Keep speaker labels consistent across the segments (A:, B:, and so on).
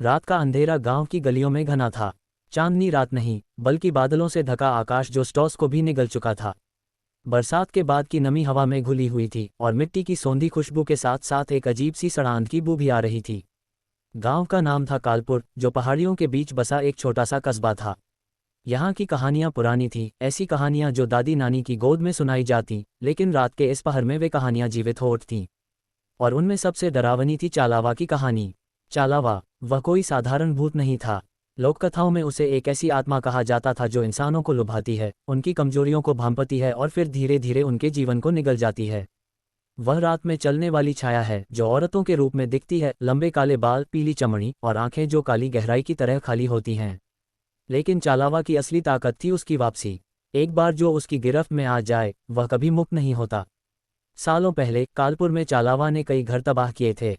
A: रात का अंधेरा गांव की गलियों में घना था। चांदनी रात नहीं, बल्कि बादलों से ढका आकाश जो स्टॉस को भी निगल चुका था। बरसात के बाद की नमी हवा में घुली हुई थी और मिट्टी की सौंधी खुशबू के साथ साथ एक अजीब सी सड़ांध की बू भी आ रही थी। गांव का नाम था कालपुर, जो पहाड़ियों के बीच बसा एक छोटा सा कस्बा था। यहाँ की कहानियाँ पुरानी थी, ऐसी कहानियाँ जो दादी नानी की गोद में सुनाई जाती, लेकिन रात के इस पहर में वे कहानियाँ जीवित हो उठतीं। और उनमें सबसे डरावनी थी चालावा की कहानी। चालावा, वह कोई साधारण भूत नहीं था। लोककथाओं में उसे एक ऐसी आत्मा कहा जाता था जो इंसानों को लुभाती है, उनकी कमजोरियों को भांपती है और फिर धीरे धीरे उनके जीवन को निगल जाती है। वह रात में चलने वाली छाया है जो औरतों के रूप में दिखती है, लंबे काले बाल, पीली चमड़ी और आंखें जो काली गहराई की तरह खाली होती हैं। लेकिन चालावा की असली ताकत थी उसकी वापसी। एक बार जो उसकी गिरफ्त में आ जाए, वह कभी मुक्त नहीं होता। सालों पहले कालपुर में चालावा ने कई घर तबाह किए थे,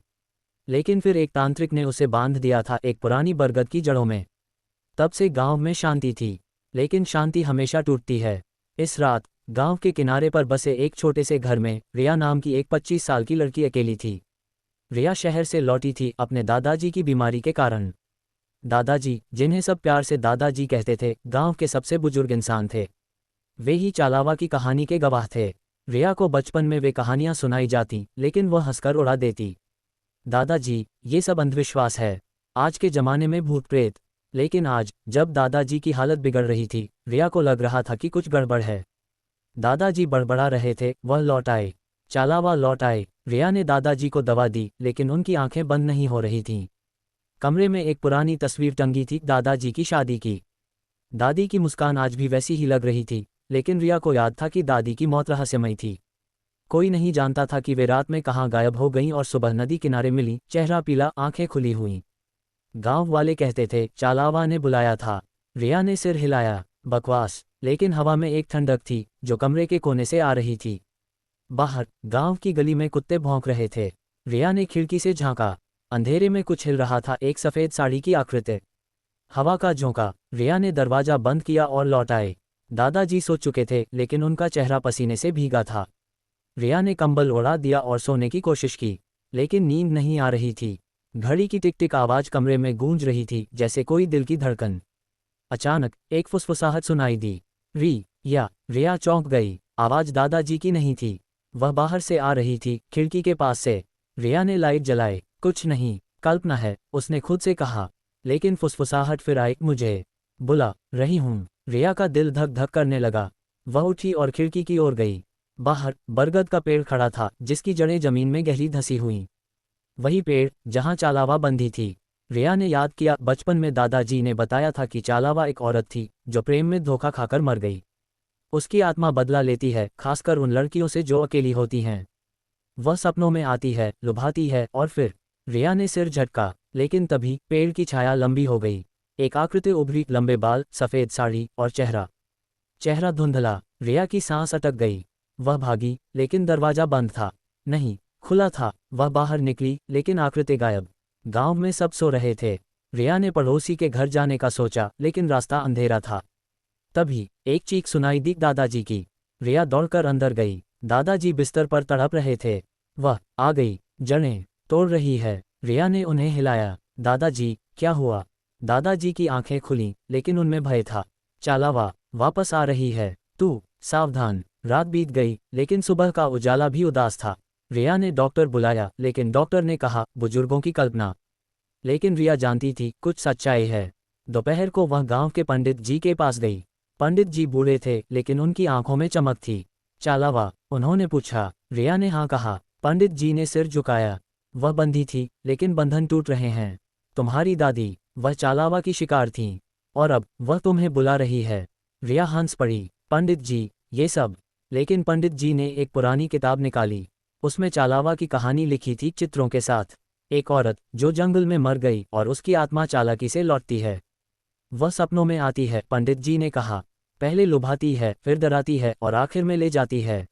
A: लेकिन फिर एक तांत्रिक ने उसे बांध दिया था एक पुरानी बरगद की जड़ों में। तब से गांव में शांति थी, लेकिन शांति हमेशा टूटती है। इस रात गांव के किनारे पर बसे एक छोटे से घर में रिया नाम की एक 25 साल की लड़की अकेली थी। रिया शहर से लौटी थी अपने दादाजी की बीमारी के कारण। दादाजी, जिन्हें सब प्यार से दादाजी कहते थे, गांव के सबसे बुजुर्ग इंसान थे। वे ही चालावा की कहानी के गवाह थे। रिया को बचपन में वे कहानियां सुनाई जाती, लेकिन वह हंसकर उड़ा देती। दादाजी, ये सब अंधविश्वास है, आज के जमाने में भूत प्रेत। लेकिन आज जब दादाजी की हालत बिगड़ रही थी, रिया को लग रहा था कि कुछ गड़बड़ है। दादाजी बड़बड़ा रहे थे, वह लौट आए। चालावा लौट आए। रिया ने दादाजी को दवा दी, लेकिन उनकी आंखें बंद नहीं हो रही थीं। कमरे में एक पुरानी तस्वीर टंगी थी, दादाजी की शादी की। दादी की मुस्कान आज भी वैसी ही लग रही थी, लेकिन रिया को याद था कि दादी की मौत रहस्यमयी थी। कोई नहीं जानता था कि वे रात में कहाँ गायब हो गईं और सुबह नदी किनारे मिली, चेहरा पीला, आंखें खुली हुईं। गांव वाले कहते थे चालावा ने बुलाया था। रिया ने सिर हिलाया, बकवास। लेकिन हवा में एक ठंडक थी जो कमरे के कोने से आ रही थी। बाहर गांव की गली में कुत्ते भौंक रहे थे। रिया ने खिड़की से झांका। अंधेरे में कुछ हिल रहा था, एक सफ़ेद साड़ी की आकृति। हवा का झोंका। रिया ने दरवाजा बंद किया और लौट आए। दादाजी सो चुके थे, लेकिन उनका चेहरा पसीने से भीगा था। रिया ने कंबल उड़ा दिया और सोने की कोशिश की, लेकिन नींद नहीं आ रही थी। घड़ी की टिक टिक आवाज कमरे में गूंज रही थी, जैसे कोई दिल की धड़कन। अचानक एक फुसफुसाहट सुनाई दी। रिया चौंक गई। आवाज दादाजी की नहीं थी, वह बाहर से आ रही थी, खिड़की के पास से। रिया ने लाइट जलाई। कुछ नहीं, कल्पना है, उसने खुद से कहा। लेकिन फुसफुसाहट फिर आई, मुझे बुला रही हूँ। रिया का दिल धक धक करने लगा। वह उठी और खिड़की की ओर गई। बाहर बरगद का पेड़ खड़ा था, जिसकी जड़ें जमीन में गहरी धंसी हुईं। वही पेड़ जहां चालावा बंधी थी। रिया ने याद किया, बचपन में दादाजी ने बताया था कि चालावा एक औरत थी जो प्रेम में धोखा खाकर मर गई। उसकी आत्मा बदला लेती है, खासकर उन लड़कियों से जो अकेली होती हैं। वह सपनों में आती है, लुभाती है और फिर। रिया ने सिर झटका, लेकिन तभी पेड़ की छाया लंबी हो गई। एक आकृति उभरी, लंबे बाल, सफ़ेद साड़ी और चेहरा धुंधला। रिया की सांस अटक गई। वह भागी, लेकिन दरवाजा बंद था। नहीं, खुला था। वह बाहर निकली, लेकिन आकृति गायब। गांव में सब सो रहे थे। रिया ने पड़ोसी के घर जाने का सोचा, लेकिन रास्ता अंधेरा था। तभी एक चीख सुनाई दी, दादाजी की। रिया दौड़कर अंदर गई। दादाजी बिस्तर पर तड़प रहे थे। वह आ गई, जड़ें तोड़ रही है। रिया ने उन्हें हिलाया। दादाजी, क्या हुआ? दादाजी की आंखें खुलीं, लेकिन उनमें भय था। चालावा वापस आ रही है, तू सावधान। रात बीत गई, लेकिन सुबह का उजाला भी उदास था। रिया ने डॉक्टर बुलाया, लेकिन डॉक्टर ने कहा, बुजुर्गों की कल्पना। लेकिन रिया जानती थी, कुछ सच्चाई है। दोपहर को वह गांव के पंडित जी के पास गई। पंडित जी बूढ़े थे, लेकिन उनकी आंखों में चमक थी। चालावा, उन्होंने पूछा। रिया ने हाँ कहा। पंडित जी ने सिर झुकाया। वह बंधी थी, लेकिन बंधन टूट रहे हैं। तुम्हारी दादी, वह चालावा की शिकार थीं, और अब वह तुम्हें बुला रही है। रिया हंस पड़ी। पंडित जी, ये सब? लेकिन पंडित जी ने एक पुरानी किताब निकाली। उसमें चालावा की कहानी लिखी थी, चित्रों के साथ। एक औरत जो जंगल में मर गई और उसकी आत्मा चालाकी से लौटती है। वह सपनों में आती है, पंडित जी ने कहा। पहले लुभाती है, फिर डराती है और आखिर में ले जाती है।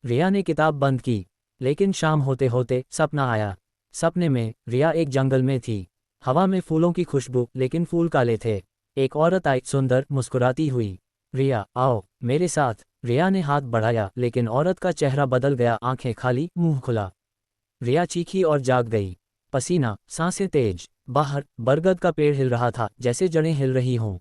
A: रिया ने किताब बंद की, लेकिन शाम होते होते सपना आया। सपने में रिया एक जंगल में थी। हवा में फूलों की खुशबू, लेकिन फूल काले थे। एक औरत आई, सुंदर, मुस्कुराती हुई। रिया, आओ मेरे साथ। रिया ने हाथ बढ़ाया, लेकिन औरत का चेहरा बदल गया, आंखें खाली, मुंह खुला। रिया चीखी और जाग गई। पसीना, सांसें तेज। बाहर बरगद का पेड़ हिल रहा था, जैसे जड़ें हिल रही हों।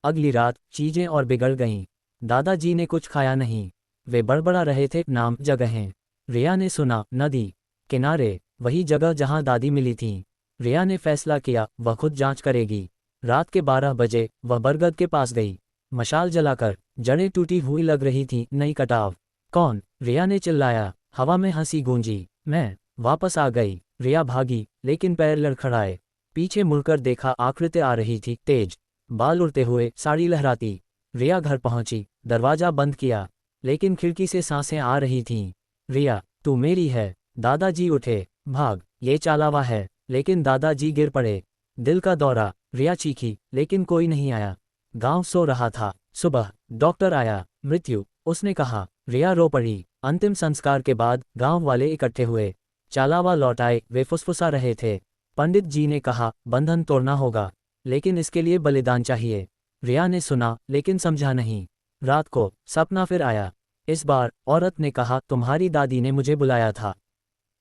A: अगली रात चीजें और बिगड़ गईं। दादाजी ने कुछ खाया नहीं। वे बड़बड़ा रहे थे, नाम जगहें। रिया ने सुना, नदी किनारे, वही जगह जहां दादी मिली थी। रिया ने फैसला किया, वह खुद जांच करेगी। रात के 12 बजे वह बरगद के पास गई। मशाल जलाकर जड़ें टूटी हुई लग रही थीं, नई कटाव। कौन? रिया ने चिल्लाया। हवा में हंसी गूंजी। मैं। वापस आ गई। रिया भागी, लेकिन पैर लड़खड़ाए। पीछे मुड़कर देखा, आकृति आ रही थी, तेज बाल उड़ते हुए, साड़ी लहराती। रिया घर पहुंची, दरवाजा बंद किया, लेकिन खिड़की से सांसें आ रही थीं। रिया, तू मेरी है। दादाजी उठे। भाग, ये चालावा है। लेकिन दादाजी गिर पड़े। दिल का दौरा। रिया चीखी, लेकिन कोई नहीं आया। गांव सो रहा था। सुबह डॉक्टर आया। मृत्यु, उसने कहा। रिया रो पड़ी। अंतिम संस्कार के बाद गांव वाले इकट्ठे हुए। चालावा लौट आए। वे फुसफुसा रहे थे। पंडित जी ने कहा, बंधन तोड़ना होगा, लेकिन इसके लिए बलिदान चाहिए। रिया ने सुना, लेकिन समझा नहीं। रात को सपना फिर आया। इस बार औरत ने कहा, तुम्हारी दादी ने मुझे बुलाया था,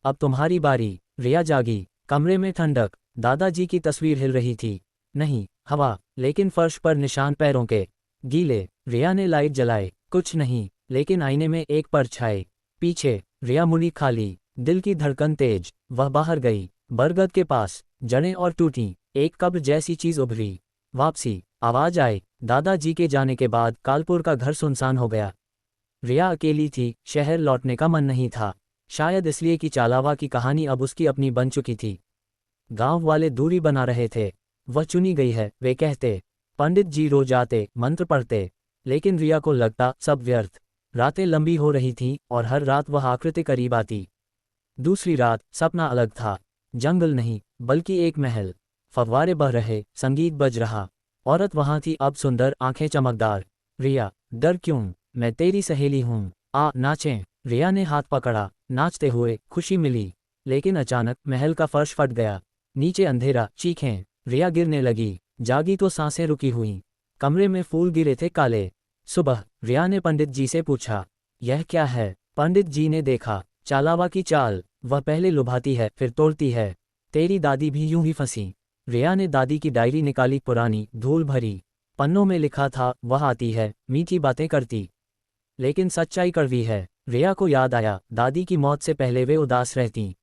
A: अब तुम्हारी बारी। रिया जागी। कमरे में ठंडक। दादाजी की तस्वीर हिल रही थी। नहीं हवा, लेकिन फर्श पर निशान पैरों के, गीले। रिया ने लाइट जलाई। कुछ नहीं, लेकिन आईने में एक परछाई। पीछे रिया मुड़ी, खाली, दिल की धड़कन तेज। वह बाहर गई। बरगद के पास जड़ें और टूटी, एक कब्र जैसी चीज उभरी। वापसी। आवाज आई। दादाजी के जाने के बाद कालपुर का घर सुनसान हो गया। रिया अकेली थी। शहर लौटने का मन नहीं था, शायद इसलिए कि चालावा की कहानी अब उसकी अपनी बन चुकी थी। गांव वाले दूरी बना रहे थे। वह चुनी गई है, वे कहते। पंडित जी रोज आते, मंत्र पढ़ते, लेकिन रिया को लगता सब व्यर्थ। रातें लंबी हो रही थीं, और हर रात वह आकृति करीब आती। दूसरी रात सपना अलग था। जंगल नहीं, बल्कि एक महल। फव्वारे बह रहे, संगीत बज रहा। औरत वहां थी, अब सुंदर, आंखें चमकदार। रिया, डर क्यों? मैं तेरी सहेली हूं, आ नाचें। रिया ने हाथ पकड़ा। नाचते हुए खुशी मिली। लेकिन अचानक महल का फर्श फट गया। नीचे अंधेरा, चीखें। रिया गिरने लगी। जागी तो सांसें रुकी हुईं। कमरे में फूल गिरे थे, काले। सुबह रिया ने पंडित जी से पूछा, यह क्या है? पंडित जी ने देखा। चालावा की चाल, वह पहले लुभाती है, फिर तोड़ती है। तेरी दादी भी यूं ही फंसी। रिया ने दादी की डायरी निकाली, पुरानी, धूल भरी। पन्नों में लिखा था, वह आती है, मीठी बातें करती, लेकिन सच्चाई कड़वी है। रिया को याद आया, दादी की मौत से पहले वे उदास रहती।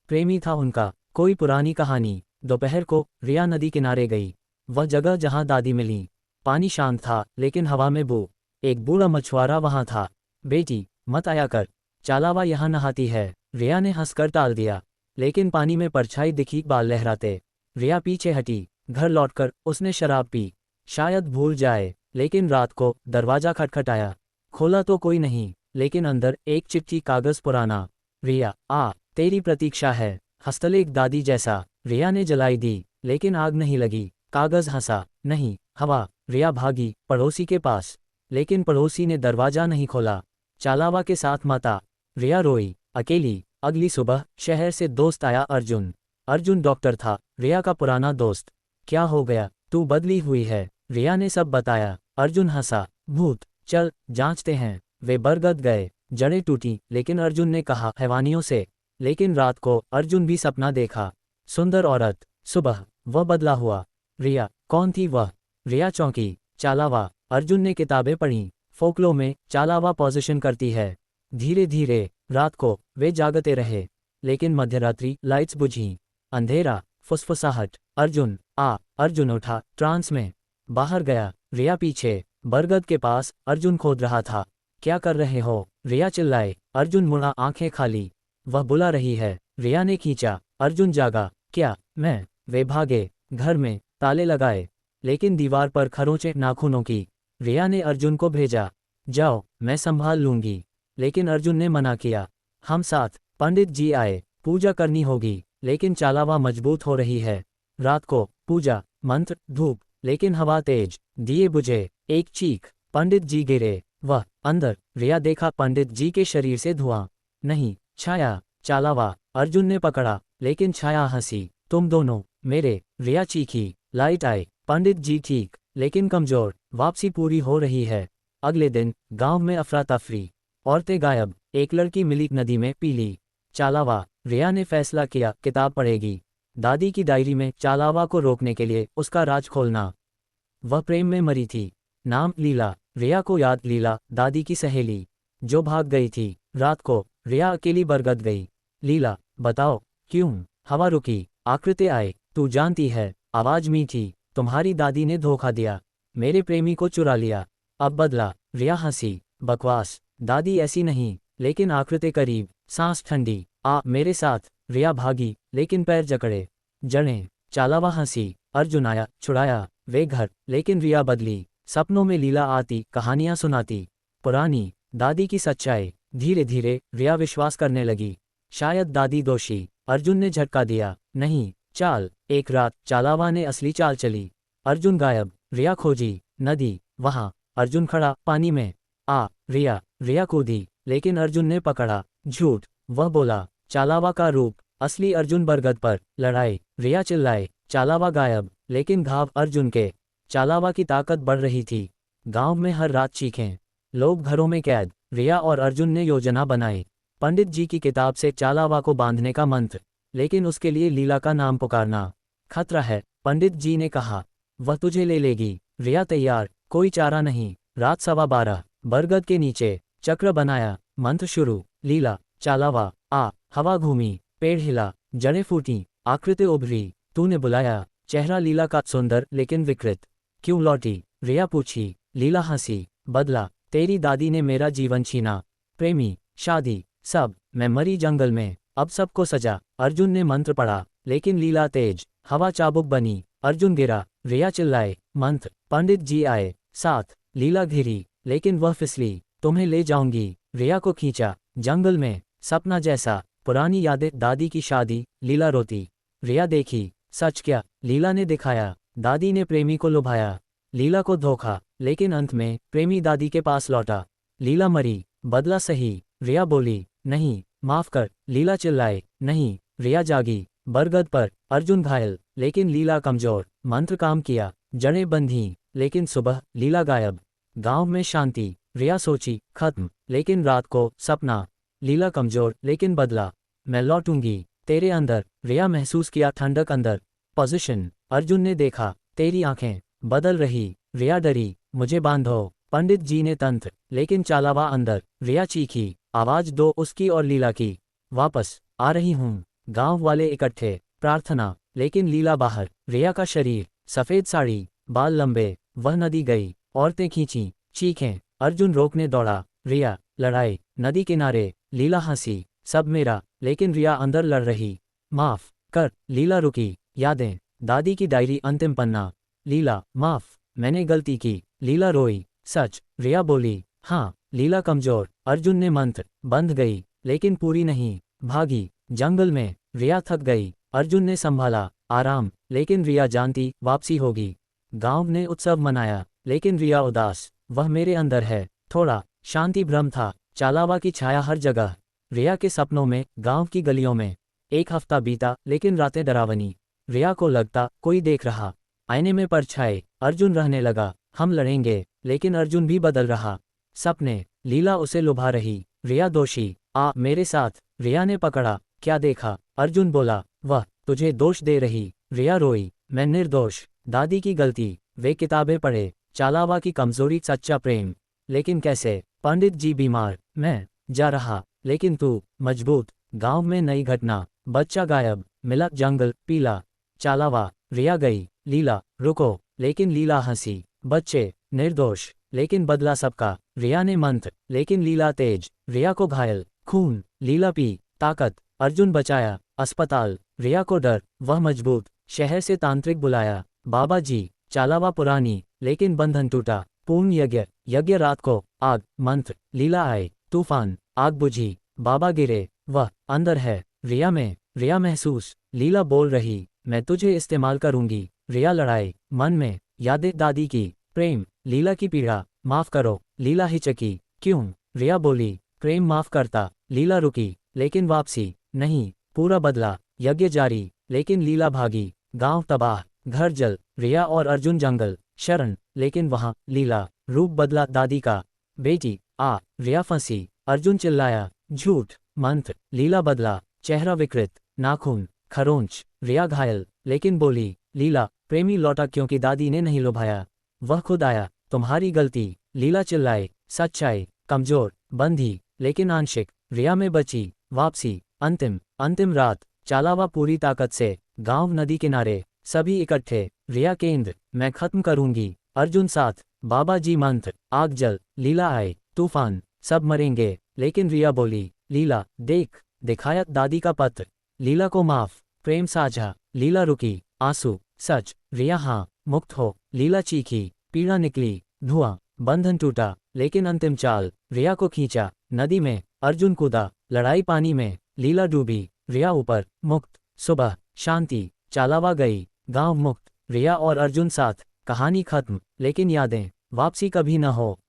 A: प्रेमी था उनका, कोई पुरानी कहानी। दोपहर को रिया नदी किनारे गई, वह जगह जहां दादी मिली। पानी शांत था, लेकिन हवा में बू। एक बूढ़ा मछुआरा वहां था। बेटी, मत आया कर, चालावा यहाँ नहाती है। रिया ने हंसकर टाल दिया, लेकिन पानी में परछाई दिखी, बाल लहराते। रिया पीछे हटी। घर लौटकर उसने शराब पी, शायद भूल जाए। लेकिन रात को दरवाजा खटखटाया। खोला तो कोई नहीं, लेकिन अंदर एक चिट्ठी, कागज पुराना। रिया, आ, तेरी प्रतीक्षा है। हस्तलेख दादी जैसा। रिया ने जलाई दी, लेकिन आग नहीं लगी। कागज हंसा, नहीं हवा। रिया भागी पड़ोसी के पास, लेकिन पड़ोसी ने दरवाजा नहीं खोला। चालावा के साथ माता। रिया रोई, अकेली। अगली सुबह शहर से दोस्त आया, अर्जुन। अर्जुन डॉक्टर था, रिया का पुराना दोस्त। क्या हो गया? तू बदली हुई है। रिया ने सब बताया। अर्जुन हंसा, भूत, चल जांचते हैं। वे बरगद गए। जड़ें टूटी, लेकिन अर्जुन ने कहा, हैवानियों से। लेकिन रात को अर्जुन भी सपना देखा, सुंदर औरत। सुबह वह बदला हुआ। रिया, कौन थी वह? रिया चौंकी। चालावा। अर्जुन ने किताबें पढ़ीं। फोकलो में चालावा पोजीशन करती है। धीरे धीरे रात को वे जागते रहे, लेकिन मध्यरात्रि लाइट्स बुझीं। अंधेरा, फुसफुसाहट। अर्जुन, आ। अर्जुन उठा, ट्रांस में। बाहर गया। रिया पीछे। बरगद के पास अर्जुन खोद रहा था। क्या कर रहे हो? रिया चिल्लाए। अर्जुन मुड़ा, आंखें खाली। वह बुला रही है। रिया ने खींचा। अर्जुन जागा। क्या? मैं। वे भागे। घर में ताले लगाए, लेकिन दीवार पर खरोंचे, नाखूनों की। रिया ने अर्जुन को भेजा, जाओ, मैं संभाल लूंगी। लेकिन अर्जुन ने मना किया। हम साथ। पंडित जी आए, पूजा करनी होगी, लेकिन चालावा मजबूत हो रही है। रात को पूजा, मंत्र, धूप, लेकिन हवा तेज। दिए बुझे। एक चीख। पंडित जी गिरे। वह अंदर। रिया देखा, पंडित जी के शरीर से धुआं नहीं, छाया। चालावा। अर्जुन ने पकड़ा, लेकिन छाया हंसी। तुम दोनों मेरे। रिया चीखी। लाइट आई। पंडित जी ठीक, लेकिन कमजोर। वापसी पूरी हो रही है। अगले दिन गांव में अफरा तफरी। औरतें गायब। एक लड़की मिली नदी में, पीली। चालावा। रिया ने फैसला किया, किताब पढ़ेगी। दादी की डायरी में चालावा को रोकने के लिए उसका राज खोलना। वह प्रेम में मरी थी। नाम लीला। रिया को याद, लीला दादी की सहेली जो भाग गई थी। रात को रिया अकेली बरगद गई। लीला बताओ क्यों? हवा रुकी, आकृति आए। तू जानती है, आवाज मीठी, तुम्हारी दादी ने धोखा दिया, मेरे प्रेमी को चुरा लिया, अब बदला। रिया हंसी, बकवास, दादी ऐसी नहीं। लेकिन आकृति करीब, सांस ठंडी, आ मेरे साथ। रिया भागी लेकिन पैर जकड़े, जड़ें। चालावा हंसी, अर्जुन आया, छुड़ाया। वे घर, लेकिन रिया बदली। सपनों में लीला आती, कहानियां सुनाती, पुरानी दादी की सच्चाई। धीरे धीरे रिया विश्वास करने लगी, शायद दादी दोषी। अर्जुन ने झटका दिया, नहीं चाल। एक रात चालावा ने असली चाल चली। अर्जुन गायब, रिया खोजी, नदी, वहां अर्जुन खड़ा पानी में। आ रिया। रिया कूदी, लेकिन अर्जुन ने पकड़ा, झूठ। वह बोला, चालावा का रूप, असली अर्जुन बरगद पर। लड़ाई, रिया चिल्लाए, चालावा गायब, लेकिन घाव अर्जुन के। चालावा की ताकत बढ़ रही थी। गांव में हर रात चीखें, लोग घरों में कैद। रिया और अर्जुन ने योजना बनाई, पंडित जी की किताब से चालावा को बांधने का मंत्र, लेकिन उसके लिए लीला का नाम पुकारना। खतरा है, पंडित जी ने कहा, वह तुझे ले लेगी। रिया तैयार, कोई चारा नहीं। रात 12:15, बरगद के नीचे चक्र बनाया, मंत्र शुरू। लीला, चालावा, आ। हवा घूमी, पेड़ हिला, जड़ें फूटी, आकृति उभरी। तूने बुलाया। चेहरा लीला का सुंदर लेकिन विकृत। क्यों लौटी? रिया पूछी। लीला हंसी, बदला, तेरी दादी ने मेरा जीवन छीना, प्रेमी, शादी, सब। मैं मरी जंगल में, अब सबको सजा। अर्जुन ने मंत्र पढ़ा, लेकिन लीला तेज। हवा चाबुक बनी, अर्जुन गिरा। रिया चिल्लाए, मंत्र। पंडित जी आए, साथ। लीला घिरी, लेकिन वह फिसली। तुम्हें ले जाऊंगी। रिया को खींचा, जंगल में, सपना जैसा। पुरानी यादें, दादी की शादी। लीला रोती। रिया देखी, सच क्या? लीला ने दिखाया, दादी ने प्रेमी को लुभाया, लीला को धोखा, लेकिन अंत में प्रेमी दादी के पास लौटा। लीला मरी, बदला सही। रिया बोली, नहीं, माफ कर। लीला चिल्लाए, नहीं। रिया जागी, बरगद पर। अर्जुन घायल, लेकिन लीला कमजोर। मंत्र काम किया, जड़ें बंधी, लेकिन सुबह लीला गायब। गांव में शांति। रिया सोची, खत्म, लेकिन रात को सपना। लीला कमजोर, लेकिन बदला। मैं लौटूंगी तेरे अंदर। रिया महसूस किया ठंडक अंदर। पोजीशन। अर्जुन ने देखा, तेरी आंखें बदल रही। रिया डरी, मुझे बांधो। पंडित जी ने तंत्र, लेकिन चालावा अंदर। रिया चीखी, आवाज दो उसकी और लीला की। वापस आ रही हूँ। गांव वाले इकट्ठे, प्रार्थना, लेकिन लीला बाहर। रिया का शरीर, सफेद साड़ी, बाल लंबे। वह नदी गई, औरतें खींची, चीखें। अर्जुन रोकने दौड़ा। रिया, लड़ाई, नदी किनारे। लीला हंसी, सब मेरा, लेकिन रिया अंदर लड़ रही। माफ कर। लीला रुकी, यादें, दादी की डायरी, अंतिम पन्ना। लीला, माफ, मैंने गलती की। लीला रोई, सच। रिया बोली, हाँ। लीला कमजोर। अर्जुन ने मंत्र, बंध गई, लेकिन पूरी नहीं। भागी, जंगल में। रिया थक गई, अर्जुन ने संभाला, आराम, लेकिन रिया जानती वापसी होगी। गांव ने उत्सव मनाया, लेकिन रिया उदास। वह मेरे अंदर है, थोड़ा। शांति भ्रम था, चालावा की छाया हर जगह। रिया के सपनों में, गांव की गलियों में। एक हफ्ता बीता, लेकिन रातें डरावनी। रिया को लगता कोई देख रहा। आईने में परछाई। अर्जुन रहने लगा, हम लड़ेंगे, लेकिन अर्जुन भी बदल रहा। सपने, लीला उसे लुभा रही। रिया दोषी, आ मेरे साथ। रिया ने पकड़ा, क्या देखा? अर्जुन बोला, वह तुझे दोष दे रही। रिया रोई, मैं निर्दोष। दादी की गलती, वे किताबें पढ़े, चालावा की कमजोरी, सच्चा प्रेम। लेकिन कैसे? पंडित जी बीमार, मैं जा रहा, लेकिन तू मजबूत। गांव में नई घटना, बच्चा गायब, मिला जंगल, पीला। चालावा। रिया गई। लीला, रुको, लेकिन लीला हंसी। बच्चे, निर्दोष, लेकिन बदला सबका। रिया ने मंत्र, लेकिन लीला तेज। रिया को घायल, खून। लीला पी, ताकत। अर्जुन बचाया, अस्पताल। रिया को डर, वह मजबूत। शहर से तांत्रिक बुलाया, बाबा जी। चालावा पुरानी, लेकिन बंधन टूटा। पूर्ण यज्ञ, यज्ञ रात को। आग, मंत्र। लीला आए, तूफान, आग बुझी। बाबा गिरे, वह अंदर है, रिया में। रिया महसूस, लीला बोल रही, मैं तुझे इस्तेमाल करूंगी। रिया लड़ाई, मन में, यादें दादी की, प्रेम, लीला की पीड़ा। माफ करो। लीला हिचकी, क्यों? रिया बोली, प्रेम माफ करता। लीला रुकी, लेकिन वापसी नहीं। पूरा बदला, यज्ञ जारी, लेकिन लीला भागी। गांव तबाह, घर जल। रिया और अर्जुन जंगल, शरण, लेकिन वहां लीला। रूप बदला दादी का। बेटी, आ। रिया फंसी। अर्जुन चिल्लाया, झूठ, मंत्र। लीला बदला, चेहरा विकृत, नाखून, खरोंच। रिया घायल, लेकिन बोली, लीला, प्रेमी लौटा क्योंकि दादी ने नहीं लुभाया। वह खुद आया, तुम्हारी गलती। लीला चिल्लाए, सच्चाई, कमजोर, बंधी, लेकिन आंशिक। रिया में बची, वापसी, अंतिम रात, चालावा पूरी ताकत से, गांव नदी किनारे, सभी इकट्ठे, रिया केंद्र, मैं खत्म करूंगी, अर्जुन साथ, बाबा जी मंत्र, आग जल, लीला आए, तूफान, सब मरेंगे, लेकिन रिया बोली, लीला, देख, दिखाया दादी का पत्र, लीला को माफ, प्रेम साझा, लीला रुकी, आंसू, सच, रिया हाँ, मुक्त हो, लीला चीखी, पीड़ा निकली, धुआं, बंधन टूटा, लेकिन अंतिम चाल, रिया को खींचा, नदी में, अर्जुन कूदा, लड़ाई पानी में, लीला डूबी, रिया ऊपर, मुक्त, सुबह, शांति, चालावा गई, गांव मुक्त, रिया और अर्जुन साथ, कहानी खत्म, लेकिन यादें, वापसी कभी न हो।